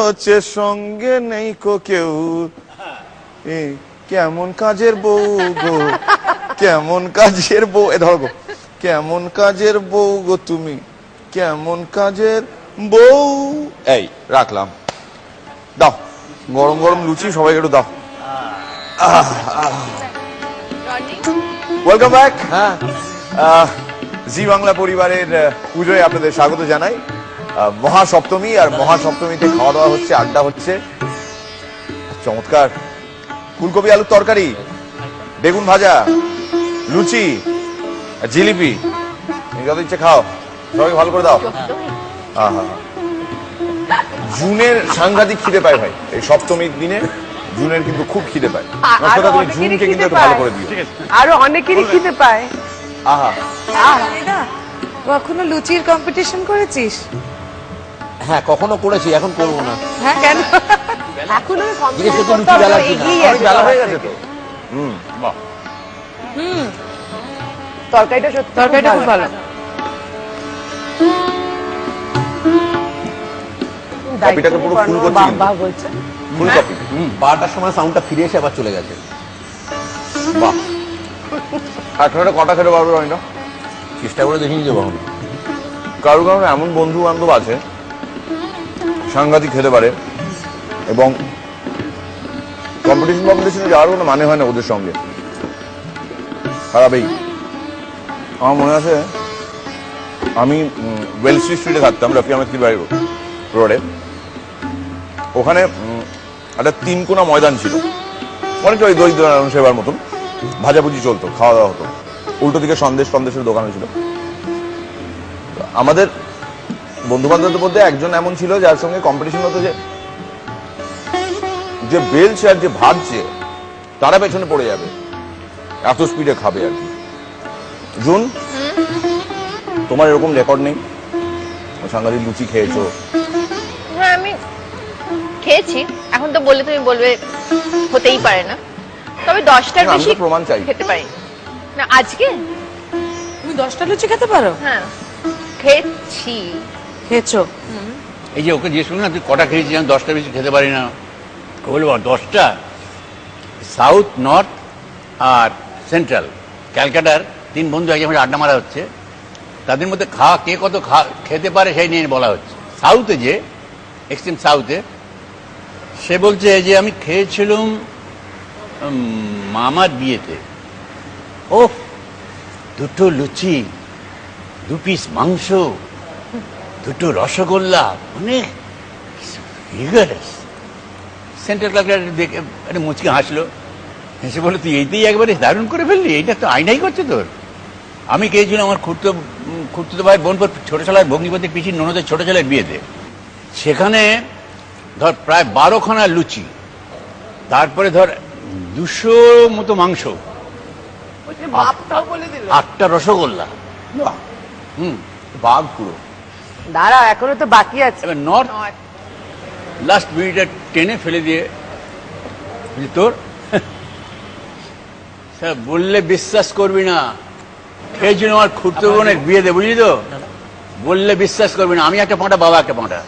হচ্ছে সঙ্গে নেই কো কেউ, কেমন কাজের বউ গো, কেমন কাজের বউ, এ ধরো গো, কেমন কাজের বউ গো তুমি, কেমন কাজের বউ। এই রাখলাম, দাও গরম গরম লুচি সবাইকে একটু দাও। Welcome back. হ্যাঁ, জি বাংলা পরিবারের পুজোয় আপনাদের স্বাগত জানাই। মহাসপ্তমী, আর মহাসপ্তমীতে খাওয়া দাওয়া হচ্ছে, আড্ডা হচ্ছে, চমৎকার ফুলকপি আলুর তরকারি, বেগুন ভাজা, লুচি, জিলিপি, যত ইচ্ছে খাও, সবাই ভালো করে দাও। জুনের সাংঘাতিক খিদে পায় ভাই, এই সপ্তমীর দিনে জুনের কিন্তু খুব খিদে পায়। তুমি জুনকে কিন্তু একটু ভালো করে দিও। আরো অনেকেরই খিদে পায়। আহা, কখনো লুচির কম্পিটিশন করেছিস? হ্যাঁ কখনো করেছি, এখন করবো না। হ্যাঁ কেন? এখনো বেলা হয়ে গেছে তো। বাহ, তরকারিটা খুব ভালো। কপিটাকে পুরো ফুল করছি, ফুলকপি। বারোটার সময় সাউন্ডটা ফিরে এসে আবার চলে গেছে। বাহ, একটা কটা খেতে পারবে না? চেষ্টা করে দেখিয়ে যাবো। কারো কারো এমন বন্ধু বান্ধব আছে সাংঘাতিক খেতে পারে, এবং কম্পিটিশনে যাওয়ার কোনো মানে হয় না ওদের সঙ্গে, খারাপই। আমার মনে আছে আমি ওয়েলসি স্ট্রিটে থাকতাম, রফি আহমেদ কিরবাই রোডে। ওখানে একটা 3 কোনা ময়দান ছিল, অনেকটা ওই দরিদ্র নারায়ণ সেবার মতন, ভাজাভুজি চলতো, খাওয়া দাওয়া হতো, উল্টো দিকে সন্দেশের দোকান ছিল। আমাদের বন্ধু বান্ধবদের মধ্যে একজন এমন ছিল যার সঙ্গে কম্পিটিশন হতো, যে বেলছে আর যে ভাজছে তারা পেছনে পড়ে যাবে, এত স্পিডে খাবে আর কি। জুন, তোমার এরকম রেকর্ড নেই? সাংঘাতিক লুচি খেয়েছো? হ্যাঁ আমি খেয়েছি, এখন তো বললে তুমি বলবে হতেই পারে না, তবে 10টার বেশি প্রমাণ চাই খেতে পারি না। আজকে তুমি 10টা লুচি খেতে পারো? হ্যাঁ খেয়েছি। খেয়েছো? এই যে ওকে জিজ্ঞেস করুন না তুই কটা খেয়েছিস, আমি 10টা বেশি খেতে পারি না। ও বলবো 10টা। সাউথ, নর্থ আর সেন্ট্রাল ক্যালকাটার 3 বন্ধু এক জায়গায় আড্ডা মারা হচ্ছে, তাদের মধ্যে কে কত খেতে পারে সেই নিয়ে বলা হচ্ছে। সাউথে যে এক্সট্রিম সাউথে সে বলছে যে আমি খেয়েছিলাম মামার বিয়েতে, ও 2টো লুচি, 2 পিস মাংস, 2টো রসগোল্লা, মানে সেন্ট্রাল ক্যালকাটা দেখে একটা মুচকে হাসলো, হেসে বলে তুই এইতেই একবারে দারুণ করে ফেললি, এইটা তো আইনাই করছে তোর। আমি খেয়েছিলাম আমার খুঁড়তো ভাই বোনপুর ছোট ছেলের ভগ্নিপতির পিছিয়ে ননদের ছোট ছেলের বিয়েতে, সেখানে ধর প্রায় 12খানা লুচি, তারপরে ধর 200 মতো মাংস, 8টা রসগোল্লা। বাঘ পুরো। দাঁড়া, এখনো তো বাকি আছে। এবার নর্থ লাস্ট মিনিটে টেনে ফেলে দিয়ে তোর বললে বিশ্বাস করবি না, খেয়েছিল আমার খুঁড়তো বোনের বিয়েতে, বুঝলি তো, বললে বিশ্বাস করবি না, আমি একটা পাঁটা, বাবা একটা পাঁটা।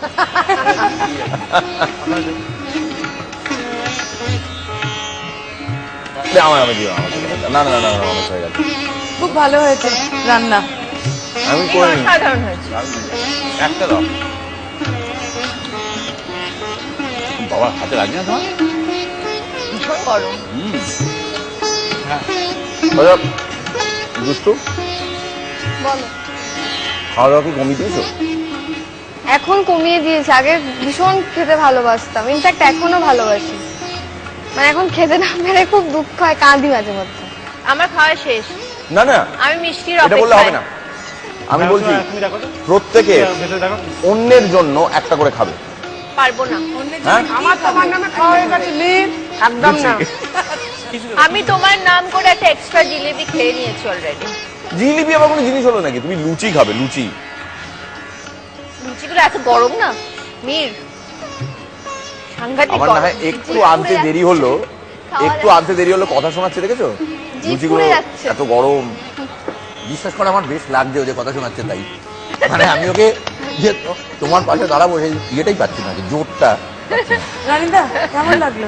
খুব ভালো হয়েছে রান্না। আমি সাধারণ হয়েছে। একটা দাও বাবা, হাতে লাগছে না তোমার? ভীষণ গরম। দুষ্টু, বলো। খাওয়া দাওয়া কি কমিয়ে দিয়েছো? এখন কমিয়ে দিয়েছি, আগে ভীষণ খেতে ভালোবাসতাম, ইনফ্যাক্ট এখনো ভালোবাসি, মানে এখন খেতে না পেরে খুব দুঃখ হয়, কাঁদি মাঝে মধ্যে। আমার খাওয়া শেষ। না না, আমি মিষ্টির এটা বললে হবে না। আমি বলছি প্রত্যেকে অন্যের জন্য একটা করে খাবে। পারবো না। হ্যাঁ, আমার তোমার নামে খাওয়া হয়ে গেছে, একদম না। আমি তোমার নাম করে একটা এক্সট্রা জিলিপি খেয়ে নিয়েছি অলরেডি। জিলিপি আবার কোনো জিনিস হলো নাকি? তুমি লুচি খাবে, লুচি। লুচিগুলো এত গরম না মীর, সাংঘাতিক আমার না গরম। হয় একটু আনতে দেরি হলো, কথা শোনাচ্ছে, দেখেছো লুচিগুলো এত গরম। বিশ্বাস করে আমার বেশ লাগছে ওদের কথা শোনাচ্ছে, তাই মানে আমি ওকে যে তোমার পাশে দাঁড়াবো সেই ইয়েটাই পাচ্ছি না, জোরটা। রানীদা কেমন লাগলো?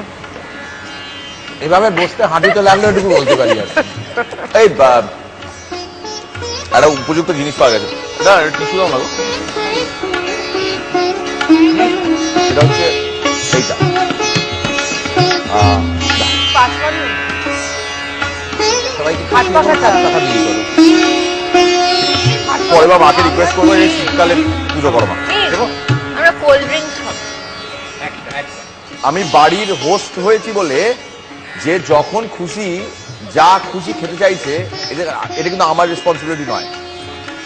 এভাবে বসতে হাঁটুতে লাগলো এটুকু বলতে পারি আর কি। এই একটা উপযুক্ত জিনিস পাওয়া গেছে। না টিস্যু দাও না গো। এটা হচ্ছে এইটা সবাইকে টাকা বিলি করো। পরে বা মাকে রিকোয়েস্ট করবো এই শীতকালে পুজো করো মা। দেখো আমরা কোল্ড ড্রিঙ্কস খাবো। আমি বাড়ির হোস্ট হয়েছি বলে যে যখন খুশি যা খুশি খেতে চাইছে এটা কিন্তু আমার রেসপন্সিবিলিটি নয়।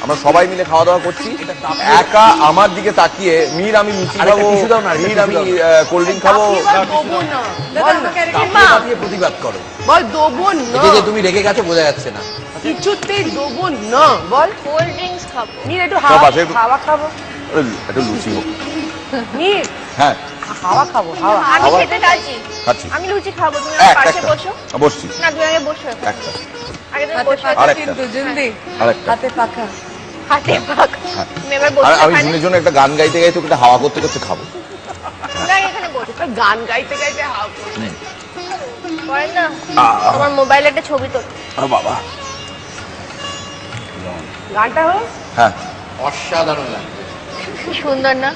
আমরা সবাই মিলে খাওয়া দাওয়া করছি, একা আমার দিকে তাকিয়ে মির আমি লুচি আরেকটা খাবো, tissue দাও না, আরেকটা মির আমি tissue দাও। কোল্ড ড্রিঙ্ক খাবো। দেবো না দাদা বল না। আমাকে আরেকটা- কাঁপিয়ে কাঁপিয়ে প্রতিবাদ করো। বল দেবো না, এই যে তুমি রেগে গেছো বোঝা যাচ্ছে না। কিছুতেই দেবো না। বল কোল্ড ড্রিঙ্কস খাবো। মির একটু সব হাওয়া আছে, একটু- হাওয়া খাবো। একটু লুচি হোক। মির হ্যাঁ হাওয়া খাবো, হাওয়া। আমি খাবার? খেতে চাচ্ছি। খাচ্ছি। আমি লুচি খাবো, তুমি আমার একটা পাশে একটা বসো। বসছি না তুমি আগে বসো এখন। একটা আগে তুমি হাতে বসো। পাকা আরেকটা। কিন্তু জলদি আরেকটা। হাতে পাকা। হাতে পাক। হ্যাঁ। তুমি এবার আর বসো আমি এখানে। দিনের জন্য একটা গান গাইতে গাইতে ওটা হাওয়া করতে করতে খাবো। তুমি আগে এখানে বসো। তো গান গাইতে গাইতে হাওয়া করবে। করেন না তোমার মোবাইলে একটা ছবি তোল। বাবা গানটা হোক। হ্যাঁ অসাধারণ লাগে। কি সুন্দর না?